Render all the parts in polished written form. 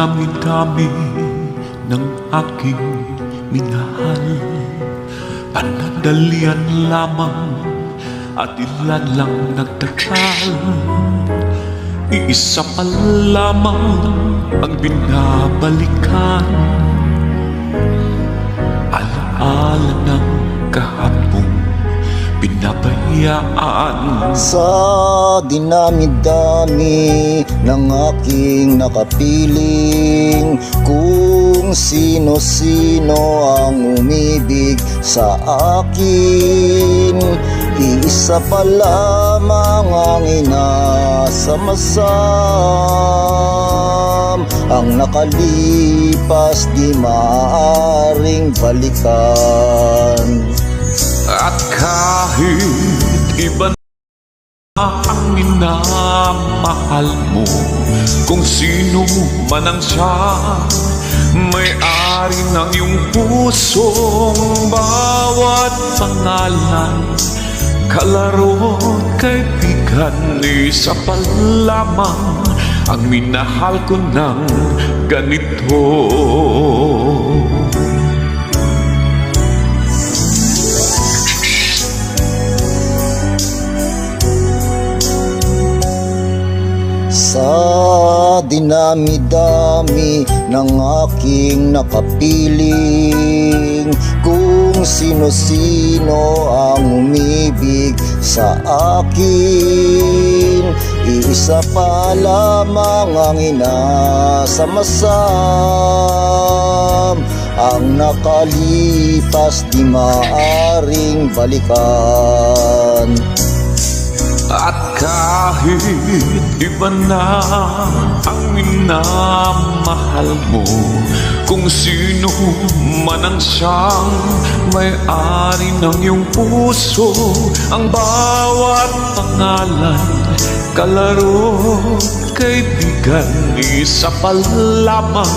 dinami-dami ng aking minahal, panadalian lamang at ilan lang nagtagal. Iisa pa lamang ang binabalikan, alaala ng kahapong pinabayaan. Sa dinami-dami ng aking nakapiling, kung sino-sino ang umibig sa akin, iisa pa lamang ang inasamasam. Ang nakalipas di maaaring balikan. At kahit iba na ang minamahal mo, kung sino man ang siya, may-ari ng iyong pusong bawat pangalan, kalaro at kaibigan, isa pa lamang ang minahal ko ng ganito. Sa dinami-dami ng aking nakapiling, kung sino-sino ang umibig sa akin, iisa pa lamang ang inasamasam. Ang nakalipas di maaring balikan. At kahit iba na ang minamahal mo, kung sino man ang siyang may-ari ng iyong puso, ang bawat pangalan, kalaro, kaibigan, isa pa lamang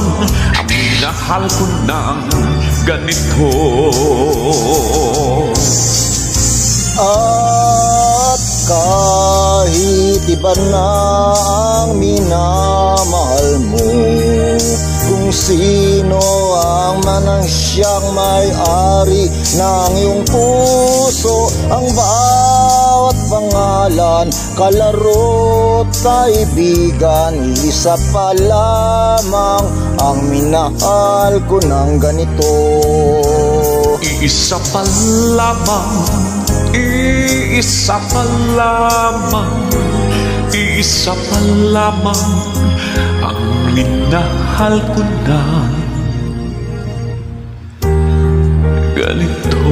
ang minahal ko ng ganito. At kahit iba na ang minamahal mo, kung sino ang manang siyang may-ari ng iyong puso, ang bawat pangalan, kalaro at kaibigan, isa pa lamang ang minahal ko ng ganito. Iisa pa lamang, iisa pa lamang, iisa pa lamang ang minahal ko na ganito.